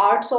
800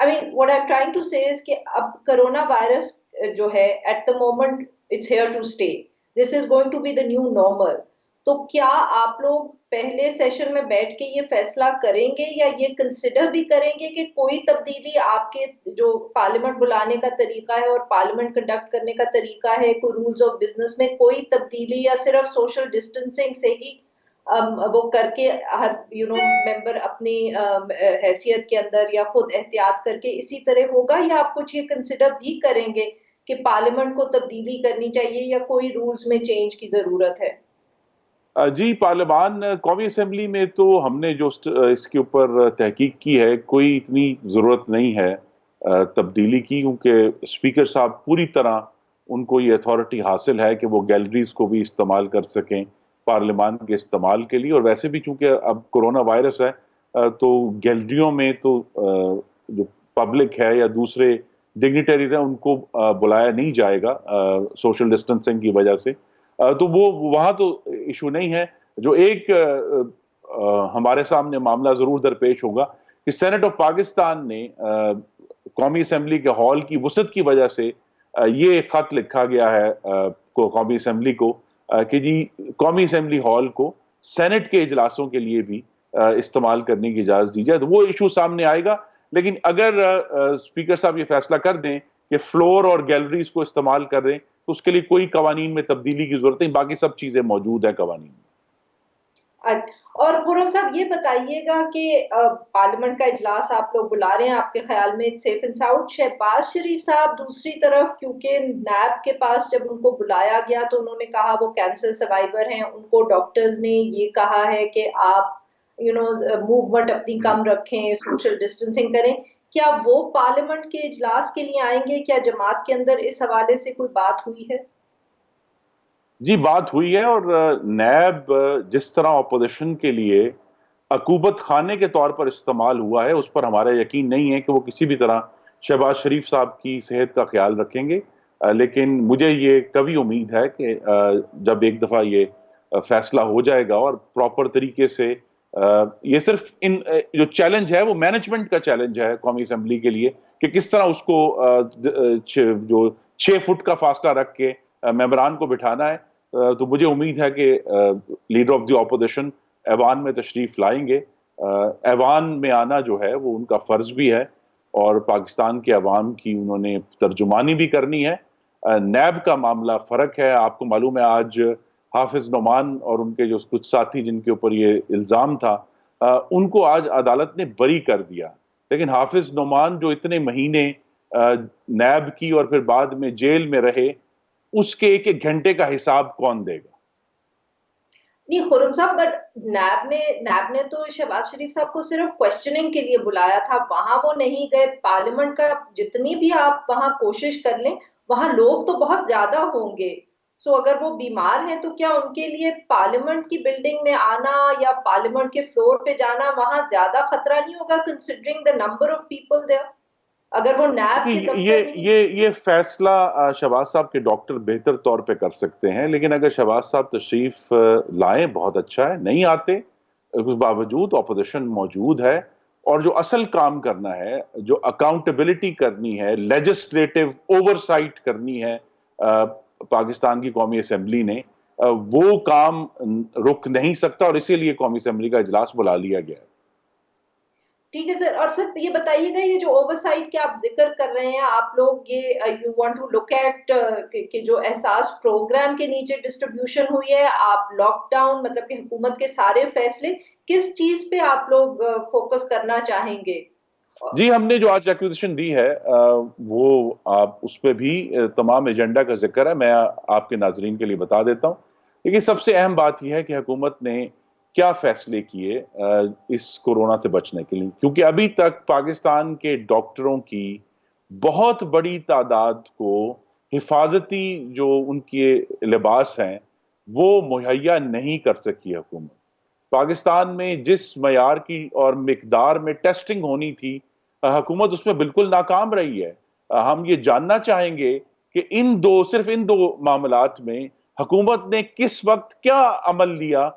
I mean, what I'm trying to say is کہ اب corona virus جو ہے at the moment it's here to stay. This is going to be the new normal. تو کیا آپ لوگ پہلے سیشن میں بیٹھ کے یہ فیصلہ کریں گے یا یہ کنسیڈر بھی کریں گے کہ کوئی تبدیلی آپ کے جو پارلیمنٹ بلانے کا طریقہ ہے اور پارلیمنٹ کنڈکٹ کرنے کا طریقہ ہے، کوئی رولز آف بزنس میں کوئی تبدیلی، یا صرف سوشل ڈسٹینسنگ سے ہی وہ کر کے ہر ممبر اپنی حیثیت کے اندر یا خود احتیاط کر کے اسی طرح ہوگا، یا آپ کچھ یہ کنسیڈر بھی کریں گے کہ پارلیمنٹ کو تبدیلی کرنی چاہیے یا کوئی رولز میں چینج کی ضرورت ہے؟ جی، پارلیمان قومی اسمبلی میں تو ہم نے جو اس کے اوپر تحقیق کی ہے، کوئی اتنی ضرورت نہیں ہے تبدیلی کی، کیونکہ اسپیکر صاحب پوری طرح ان کو یہ اتھارٹی حاصل ہے کہ وہ گیلریز کو بھی استعمال کر سکیں پارلیمان کے استعمال کے لیے، اور ویسے بھی چونکہ اب کرونا وائرس ہے تو گیلریوں میں تو جو پبلک ہے یا دوسرے ڈگنیٹریز ہیں ان کو بلایا نہیں جائے گا سوشل ڈسٹینسنگ کی وجہ سے، تو وہ وہاں تو ایشو نہیں ہے۔ جو ایک ہمارے سامنے معاملہ ضرور درپیش ہوگا کہ سینٹ آف پاکستان نے قومی اسمبلی کے ہال کی وسعت کی وجہ سے یہ خط لکھا گیا ہے قومی اسمبلی کو کہ جی قومی اسمبلی ہال کو سینٹ کے اجلاسوں کے لیے بھی استعمال کرنے کی اجازت دی جائے، تو وہ ایشو سامنے آئے گا۔ لیکن اگر اسپیکر صاحب یہ فیصلہ کر دیں کہ فلور اور گیلریز کو استعمال کر رہے ہیں تو اس کے لیے کوئی قوانین میں تبدیلی کی ضرورت نہیں، باقی سب چیزیں موجود ہیں قوانین میں۔ اور خرم صاحب یہ بتائیے گا کہ پارلیمنٹ کا اجلاس آپ لوگ بلا رہے ہیں، آپ کے خیال میں سیف اینڈ ساؤنڈ؟ شہباز شریف صاحب دوسری طرف کیونکہ نیب کے پاس جب ان کو بلایا گیا تو انہوں نے کہا وہ کینسر سروائیور ہیں، ان کو ڈاکٹرز نے یہ کہا ہے کہ آپ موومنٹ اپنی کم رکھیں، سوشل ڈسٹینسنگ کریں، کیا وہ پارلیمنٹ کے اجلاس کے لیے آئیں گے؟ کیا جماعت کے اندر اس حوالے سے کوئی بات ہوئی ہے؟ جی بات ہوئی ہے، اور نیب جس طرح اپوزیشن کے لیے عقوبت خانے کے طور پر استعمال ہوا ہے اس پر ہمارا یقین نہیں ہے کہ وہ کسی بھی طرح شہباز شریف صاحب کی صحت کا خیال رکھیں گے، لیکن مجھے یہ کبھی امید ہے کہ جب ایک دفعہ یہ فیصلہ ہو جائے گا اور پراپر طریقے سے یہ صرف ان جو چیلنج ہے وہ مینجمنٹ کا چیلنج ہے قومی اسمبلی کے لیے کہ کس طرح اس کو جو 6 فٹ کا فاصلہ رکھ کے ممبران کو بٹھانا ہے، تو مجھے امید ہے کہ لیڈر آف دی اپوزیشن ایوان میں تشریف لائیں گے۔ ایوان میں آنا جو ہے وہ ان کا فرض بھی ہے اور پاکستان کے عوام کی انہوں نے ترجمانی بھی کرنی ہے۔ نیب کا معاملہ فرق ہے، آپ کو معلوم ہے آج حافظ نعمان اور ان کے جو کچھ ساتھی جن کے اوپر یہ الزام تھا ان کو آج عدالت نے بری کر دیا، لیکن حافظ نعمان جو اتنے مہینے نیب کی اور پھر بعد میں جیل میں رہے، اس کے ایک ایک گھنٹے کا حساب کون دے گا؟ نہیں خرم صاحب، بٹ نیب نے تو شہباز شریف صاحب کو صرف کوشچننگ کے لیے بلایا تھا، وہاں وہ نہیں گئے۔ پارلیمنٹ کا جتنی بھی آپ وہاں کوشش کر لیں وہاں لوگ تو بہت زیادہ ہوں گے، سو اگر وہ بیمار ہیں تو کیا ان کے لیے پارلیمنٹ کی بلڈنگ میں آنا یا پارلیمنٹ کے فلور پہ جانا وہاں زیادہ خطرہ نہیں ہوگا considering the number of people there, اگر وہ نیب کے دفتر نہیں؟ یہ فیصلہ شہباز صاحب کے ڈاکٹر بہتر طور پہ کر سکتے ہیں، لیکن اگر شہباز صاحب تشریف لائیں بہت اچھا ہے، نہیں آتے اس باوجود اپوزیشن موجود ہے، اور جو اصل کام کرنا ہے، جو اکاؤنٹیبلٹی کرنی ہے، لیجسلیٹو اوورسائٹ کرنی ہے پاکستان کی قومی اسمبلی نے، وہ کام رک نہیں سکتا، اور اسی لیے قومی اسمبلی کا اجلاس بلا لیا گیا ہے۔ ٹھیک ہے سر، اور سر یہ بتائیے گا یہ جو اوور سائٹ کے آپ ذکر کر رہے ہیں، آپ لوگ یہ you want to look at کہ جو احساس پروگرام کے نیچے ڈسٹریبیوشن ہوئی ہے، آپ لاک ڈاؤن مطلب کہ حکومت کے سارے فیصلے کس چیز پہ آپ لوگ فوکس کرنا چاہیں گے؟ جی ہم نے جو آج ایکوزیشن دی ہے وہ آپ اس پہ بھی تمام ایجنڈا کا ذکر ہے، میں آپ کے ناظرین کے لیے بتا دیتا ہوں۔ لیکن سب سے اہم بات یہ ہے کہ حکومت نے کیا فیصلے کیے اس کورونا سے بچنے کے لیے، کیونکہ ابھی تک پاکستان کے ڈاکٹروں کی بہت بڑی تعداد کو حفاظتی جو ان کے لباس ہیں وہ مہیا نہیں کر سکی حکومت۔ پاکستان میں جس معیار کی اور مقدار میں ٹیسٹنگ ہونی تھی حکومت اس میں بالکل ناکام رہی ہے۔ ہم یہ جاننا چاہیں گے کہ صرف ان دو معاملات میں حکومت نے کس وقت کیا عمل لیا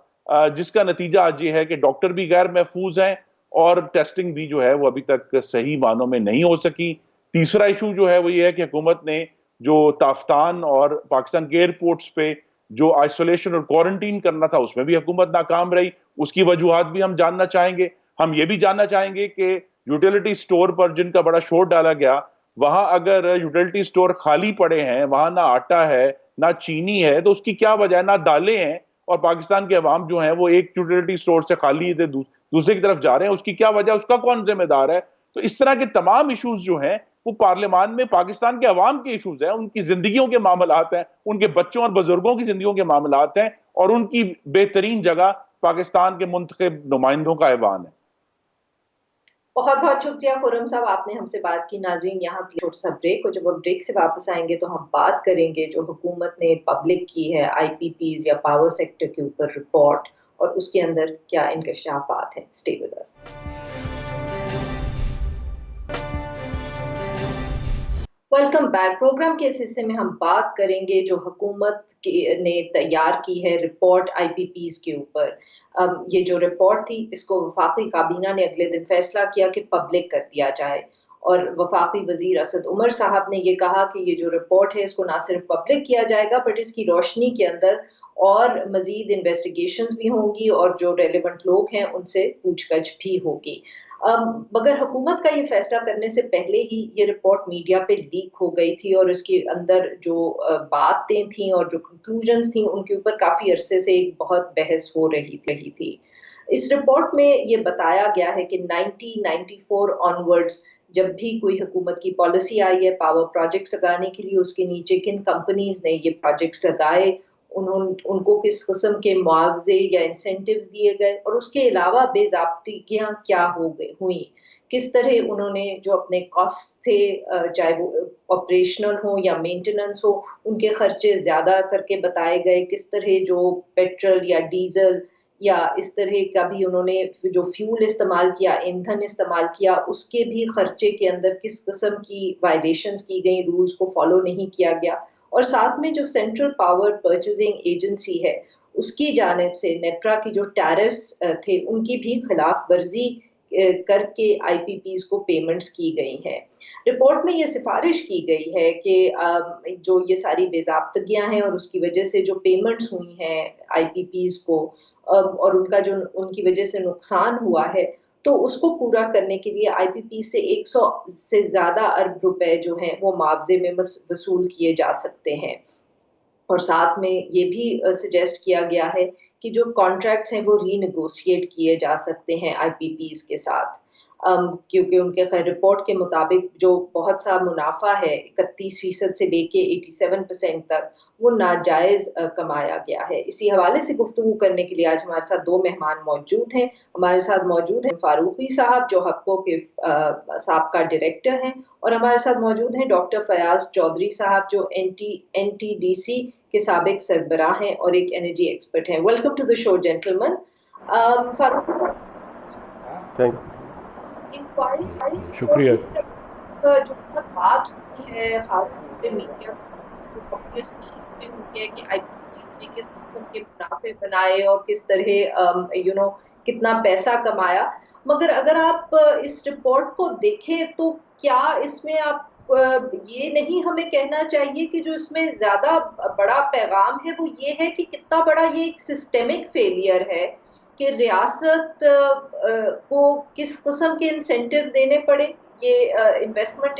جس کا نتیجہ آج یہ ہے کہ ڈاکٹر بھی غیر محفوظ ہیں اور ٹیسٹنگ بھی جو ہے وہ ابھی تک صحیح معنوں میں نہیں ہو سکی. تیسرا ایشو جو ہے وہ یہ ہے کہ حکومت نے جو تافتان اور پاکستان کے ایئرپورٹس پہ جو آئسولیشن اور کوارنٹین کرنا تھا اس میں بھی حکومت ناکام رہی. اس کی وجوہات بھی ہم جاننا چاہیں گے. ہم یہ بھی جاننا چاہیں گے کہ یوٹیلیٹی سٹور پر جن کا بڑا شور ڈالا گیا, وہاں اگر یوٹیلیٹی سٹور خالی پڑے ہیں, وہاں نہ آٹا ہے نہ چینی ہے, تو اس کی کیا وجہ ہے؟ نہ دالیں ہیں, اور پاکستان کے عوام جو ہیں وہ ایک یوٹیلیٹی سٹور سے خالی دوسرے کی طرف جا رہے ہیں. اس کی کیا وجہ, اس کا کون ذمہ دار ہے؟ تو اس طرح کے تمام ایشوز جو ہیں وہ پارلیمان میں پاکستان کے عوام کے ایشوز ہیں, ان کی زندگیوں کے معاملات ہیں, ان کے بچوں اور بزرگوں کی زندگیوں کے معاملات ہیں, اور ان کی بہترین جگہ پاکستان کے منتخب نمائندوں کا ایوان ہے. بہت بہت شکریہ خرم صاحب, آپ نے ہم سے بات کی. ناظرین, یہاں پہ چھوٹا سا بریک, اور جب ہم بریک سے واپس آئیں گے تو ہم بات کریں گے جو حکومت نے پبلک کی ہے آئی پی پیز یا پاور سیکٹر کے اوپر رپورٹ, اور اس کے اندر کیا انکشافات ہیں. Stay with us. Welcome back. Program کے اس حصے میں ہم بات کریں گے جو حکومت نے تیار کی ہے رپورٹ آئی پی پیز کے اوپر. یہ جو رپورٹ تھی اس کو وفاقی کابینہ نے اگلے دن فیصلہ کیا کہ پبلک کر دیا جائے, اور وفاقی وزیر اسد عمر صاحب نے یہ کہا کہ یہ جو رپورٹ ہے اس کو نہ صرف پبلک کیا جائے گا بٹ اس کی روشنی کے اندر اور مزید انویسٹیگیشنز بھی ہوں گی, اور جو ریلیونٹ لوگ ہیں ان سے پوچھ گچھ بھی ہوگی. مگر حکومت کا یہ فیصلہ کرنے سے پہلے ہی یہ رپورٹ میڈیا پہ لیک ہو گئی تھی, اور اس کے اندر جو باتیں تھیں اور جو کنکلوژنز تھیں ان کے اوپر کافی عرصے سے ایک بہت بحث ہو رہی تھی. اس رپورٹ میں یہ بتایا گیا ہے کہ 1994 آنورڈز جب بھی کوئی حکومت کی پالیسی آئی ہے پاور پروجیکٹس لگانے کے لیے, اس کے نیچے کن کمپنیز نے یہ پروجیکٹس لگائے, ان کو کس قسم کے معاوضے یا انسینٹیوز دیے گئے, اور اس کے علاوہ بے ضابطگیاں کیا ہوئیں, کس طرح انہوں نے جو اپنے کاسٹ تھے چاہے وہ آپریشنل ہوں یا مینٹیننس ہو, ان کے خرچے زیادہ کر کے بتائے گئے, کس طرح جو پیٹرول یا ڈیزل یا اس طرح کا بھی انہوں نے جو فیول استعمال کیا, ایندھن استعمال کیا, اس کے بھی خرچے کے اندر کس قسم کی وائلیشنز کی گئیں, رولز کو فالو نہیں کیا گیا. اور ساتھ میں جو سینٹرل پاور پرچیزنگ ایجنسی ہے اس کی جانب سے نیٹرا کی جو ٹیرفز تھے ان کی بھی خلاف ورزی کر کے آئی پی پیز کو پیمنٹس کی گئی ہیں. رپورٹ میں یہ سفارش کی گئی ہے کہ جو یہ ساری بے ضابطگیاں ہیں اور اس کی وجہ سے جو پیمنٹس ہوئی ہیں آئی پی پیز کو, اور ان کا جو ان کی وجہ سے نقصان ہوا ہے, تو اس کو پورا کرنے کے لیے آئی پی پی سے 100 سے زیادہ ارب روپے جو ہیں وہ معاوضے میں وصول کیے جا سکتے ہیں. اور ساتھ میں یہ بھی سجیسٹ کیا گیا ہے کہ جو کانٹریکٹس ہیں وہ ری نیگوشیٹ کیے جا سکتے ہیں آئی پی پیز کے ساتھ, کیونکہ ان کے رپورٹ کے مطابق جو بہت سا منافع ہے 31% سے لے کے 87% تک وہ ناجائز کمایا گیا ہے. اسی حوالے سے گفتگو کرنے کے لیے آج ہمارے ساتھ دو مہمان موجود ہیں. ہمارے ساتھ موجود ہیں فاروقی صاحب جو حقوق کے سابقہ ڈائریکٹر ہیں, اور ہمارے ساتھ موجود ہیں ڈاکٹر فیاض چودھری صاحب جو این ٹی ڈی سی کے سابق سربراہ ہیں اور ایک انرجی ایکسپرٹ ہیں. Welcome to the show gentleman. Farooqui صاحب, شکریہ. جو بہت بات ہوئی ہے خاص طور پہ میڈیا اس میں ہوئی ہے کہ آئی پی پیز نے کس قسم کے منافع بنائے اور کس طرح کتنا پیسہ کمایا, مگر اگر آپ اس رپورٹ کو دیکھیں تو کیا اس میں آپ یہ نہیں ہمیں کہنا چاہیے کہ جو اس میں زیادہ بڑا پیغام ہے وہ یہ ہے کہ کتنا بڑا یہ ایک سسٹمک فیلئر ہے کہ ریاست کو کس قسم کے انسینٹیو دینے پڑے یہ انویسٹمنٹ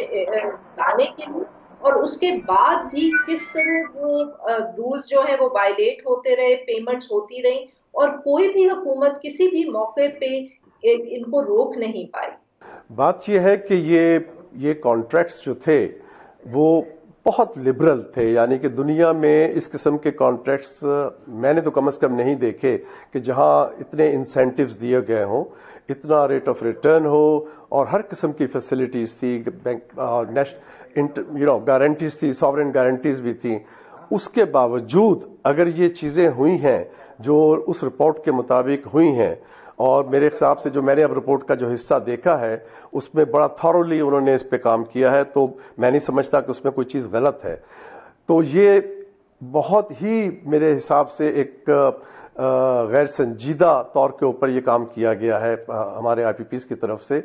لانے کے لیے, اور اس کے بعد بھی کس طرح وہ رولز جو ہیں وہ وائلیٹ ہوتے رہے, پیمنٹس ہوتی رہیں, اور کوئی بھی حکومت کسی بھی موقع پہ ان کو روک نہیں پائی. بات یہ ہے کہ یہ کانٹریکٹس جو تھے وہ بہت لبرل تھے, یعنی کہ دنیا میں اس قسم کے کانٹریکٹس میں نے تو کم از کم نہیں دیکھے کہ جہاں اتنے انسینٹیوز دیے گئے ہوں, اتنا ریٹ آف ریٹرن ہو, اور ہر قسم کی فیسلٹیز تھی, بینک گارنٹیز تھی, ساورن گارنٹیز بھی تھیں. اس کے باوجود اگر یہ چیزیں ہوئی ہیں جو اس رپورٹ کے مطابق ہوئی ہیں, اور میرے حساب سے جو میں نے اب رپورٹ کا جو حصہ دیکھا ہے اس میں بڑا تھورولی انہوں نے اس پہ کام کیا ہے, تو میں نہیں سمجھتا کہ اس میں کوئی چیز غلط ہے. تو یہ بہت ہی میرے حساب سے ایک غیر سنجیدہ طور کے اوپر یہ کام کیا گیا ہے ہمارے آئی پی پیز کی طرف سے،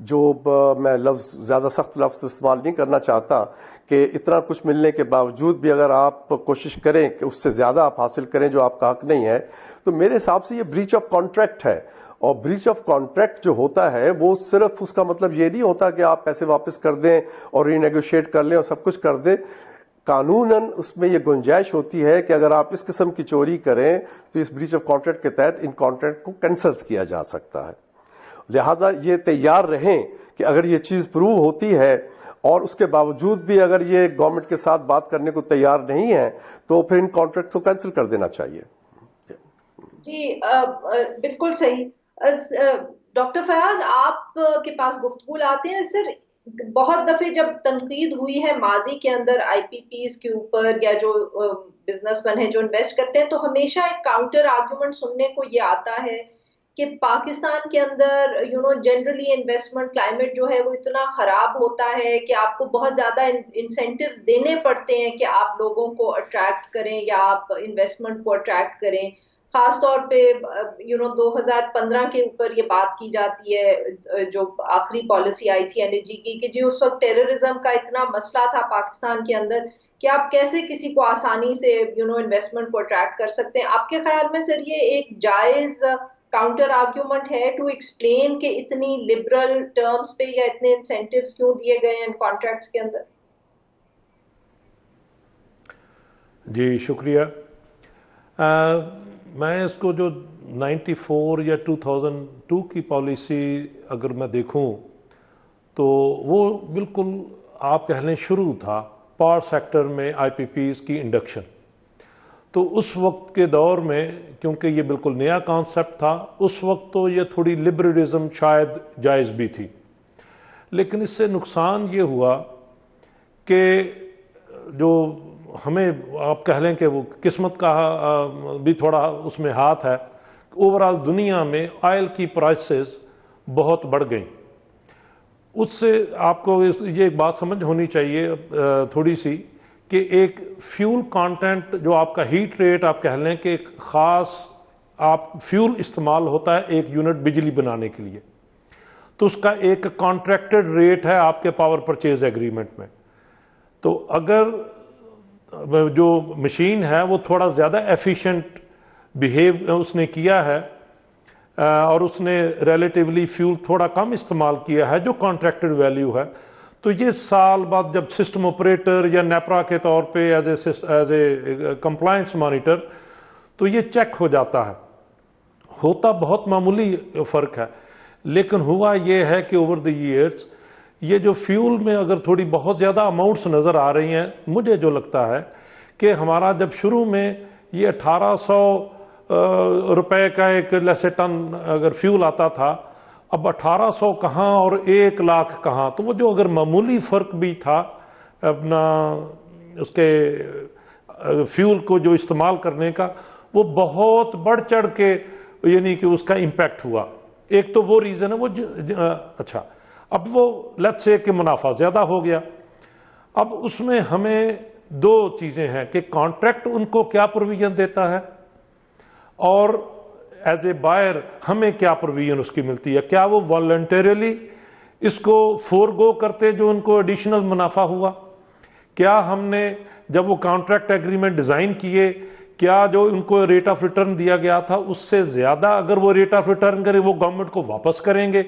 جو میں زیادہ سخت لفظ استعمال نہیں کرنا چاہتا، کہ اتنا کچھ ملنے کے باوجود بھی اگر آپ کوشش کریں کہ اس سے زیادہ آپ حاصل کریں جو آپ کا حق نہیں ہے، تو میرے حساب سے یہ بریچ آف کانٹریکٹ ہے. اور بریچ آف کانٹریکٹ جو ہوتا ہے وہ صرف اس کا مطلب یہ نہیں ہوتا کہ آپ پیسے واپس کر دیں اور ری نیگوشیٹ کر لیں اور سب کچھ کر دیں. قانوناً اس میں یہ گنجائش ہوتی ہے کہ اگر آپ اس قسم کی چوری کریں تو اس بریچ آف کانٹریکٹ کے تحت ان کانٹریکٹ کو کینسل کیا جا سکتا ہے. لہٰذا یہ تیار رہیں کہ اگر یہ چیز پروو ہوتی ہے اور اس کے باوجود بھی اگر یہ گورنمنٹ کے ساتھ بات کرنے کو تیار نہیں ہے تو پھر ان کانٹریکٹ کو کینسل کر دینا چاہیے. جی بالکل صحیح. ڈاکٹر فیاض آپ کے پاس گفتگو لاتے ہیں. سر بہت دفعے جب تنقید ہوئی ہے ماضی کے اندر آئی پی پیز کے اوپر یا جو بزنس مین ہیں جو انویسٹ کرتے ہیں، تو ہمیشہ ایک کاؤنٹر آرگیومنٹ سننے کو یہ آتا ہے کہ پاکستان کے اندر جنرلی انویسٹمنٹ کلائمیٹ جو ہے وہ اتنا خراب ہوتا ہے کہ آپ کو بہت زیادہ انسینٹیوز دینے پڑتے ہیں کہ آپ لوگوں کو اٹریکٹ کریں یا آپ انویسٹمنٹ کو اٹریکٹ کریں. خاص طور پہ 2015 کے اوپر یہ بات کی جاتی ہے جو آخری پالیسی آئی تھی این ای جی کی، کہ جی اس وقت ٹیررزم کا اتنا مسئلہ تھا پاکستان کے اندر کہ آپ کیسے کسی کو آسانی سے انویسٹمنٹ کو اٹریکٹ کر سکتے ہیں. آپ کے خیال میں سر یہ ایک جائز کاؤنٹر آرگیومنٹ ہے ٹو ایکسپلین کہ اتنی لبرل ٹرمز پہ یا اتنے انسینٹیوز کیوں دیے گئے ہیں ان کانٹریکٹس کے اندر؟ جی شکریہ. میں اس کو جو 94 یا 2002 کی پالیسی اگر میں دیکھوں تو وہ بالکل آپ کہہ لیں شروع تھا پاور سیکٹر میں آئی پی پیز کی انڈکشن. تو اس وقت کے دور میں کیونکہ یہ بالکل نیا کانسیپٹ تھا، اس وقت تو یہ تھوڑی لبرلزم شاید جائز بھی تھی، لیکن اس سے نقصان یہ ہوا کہ جو ہمیں آپ کہہ لیں کہ وہ قسمت کا بھی تھوڑا اس میں ہاتھ ہے. اوور آل دنیا میں آئل کی پرائسز بہت بڑھ گئیں. اس سے آپ کو یہ ایک بات سمجھ ہونی چاہیے تھوڑی سی کہ ایک فیول کانٹینٹ جو آپ کا ہیٹ ریٹ آپ کہہ لیں کہ ایک خاص آپ فیول استعمال ہوتا ہے ایک یونٹ بجلی بنانے کے لیے، تو اس کا ایک کانٹریکٹڈ ریٹ ہے آپ کے پاور پرچیز ایگریمنٹ میں. تو اگر جو مشین ہے وہ تھوڑا زیادہ ایفیشینٹ بیہیو اس نے کیا ہے اور اس نے ریلیٹیولی فیول تھوڑا کم استعمال کیا ہے جو کانٹریکٹڈ ویلیو ہے، تو یہ سال بعد جب سسٹم آپریٹر یا نیپرا کے طور پہ ایز اے کمپلائنس مانیٹر تو یہ چیک ہو جاتا ہے. ہوتا بہت معمولی فرق ہے، لیکن ہوا یہ ہے کہ اوور دی ایئرز یہ جو فیول میں اگر تھوڑی بہت زیادہ اماؤنٹس نظر آ رہی ہیں، مجھے جو لگتا ہے کہ ہمارا جب شروع میں یہ 1800 روپے کا ایک لیسے ٹن اگر فیول آتا تھا، اب 1800 کہاں اور 1 لاکھ کہاں، تو وہ جو اگر معمولی فرق بھی تھا اپنا اس کے فیول کو جو استعمال کرنے کا، وہ بہت بڑھ چڑھ کے یعنی کہ اس کا امپیکٹ ہوا. ایک تو وہ ریزن ہے وہ اچھا. اب وہ لیٹس سے کہ منافع زیادہ ہو گیا. اب اس میں ہمیں 2 چیزیں ہیں کہ کانٹریکٹ ان کو کیا پروویژن دیتا ہے اور ایز اے بائر ہمیں کیا پروویژن اس کی ملتی ہے. کیا وہ والنٹریلی اس کو فورگو کرتے جو ان کو ایڈیشنل منافع ہوا؟ کیا ہم نے جب وہ کانٹریکٹ ایگریمنٹ ڈیزائن کیے کیا جو ان کو ریٹ آف ریٹرن دیا گیا تھا اس سے زیادہ اگر وہ ریٹ آف ریٹرن کرے وہ گورنمنٹ کو واپس کریں گے؟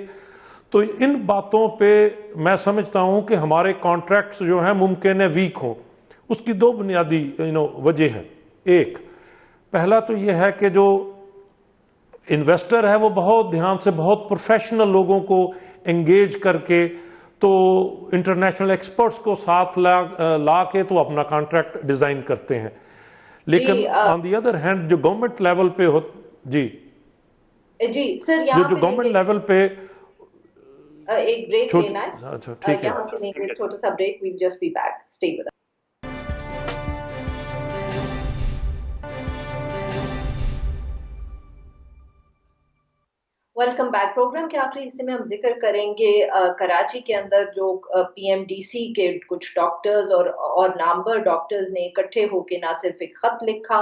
تو ان باتوں پہ میں سمجھتا ہوں کہ ہمارے کانٹریکٹس جو ہیں ممکن ہے ویک ہوں. اس کی 2 بنیادی وجہ ہیں. ایک پہلا تو یہ ہے کہ جو انویسٹر ہے وہ بہت دھیان سے بہت پروفیشنل لوگوں کو انگیج کر کے تو انٹرنیشنل ایکسپرٹس کو ساتھ لا کے تو اپنا کانٹریکٹ ڈیزائن کرتے ہیں. لیکن آن دی ادر ہینڈ جو گورنمنٹ لیول پہ ہو جی سر جو گورنمنٹ لیول پہ ایک بریک لینا ہے، یہاں سے ایک چھوٹا سا break. Well just be back, stay with us. Welcome back. Program کے آخری حصے میں ہم ذکر کریں گے کراچی کے اندر جو پی ایم ڈی سی کے کچھ ڈاکٹرز اور نامور ڈاکٹرز نے اکٹھے ہو کے نہ صرف ایک خط لکھا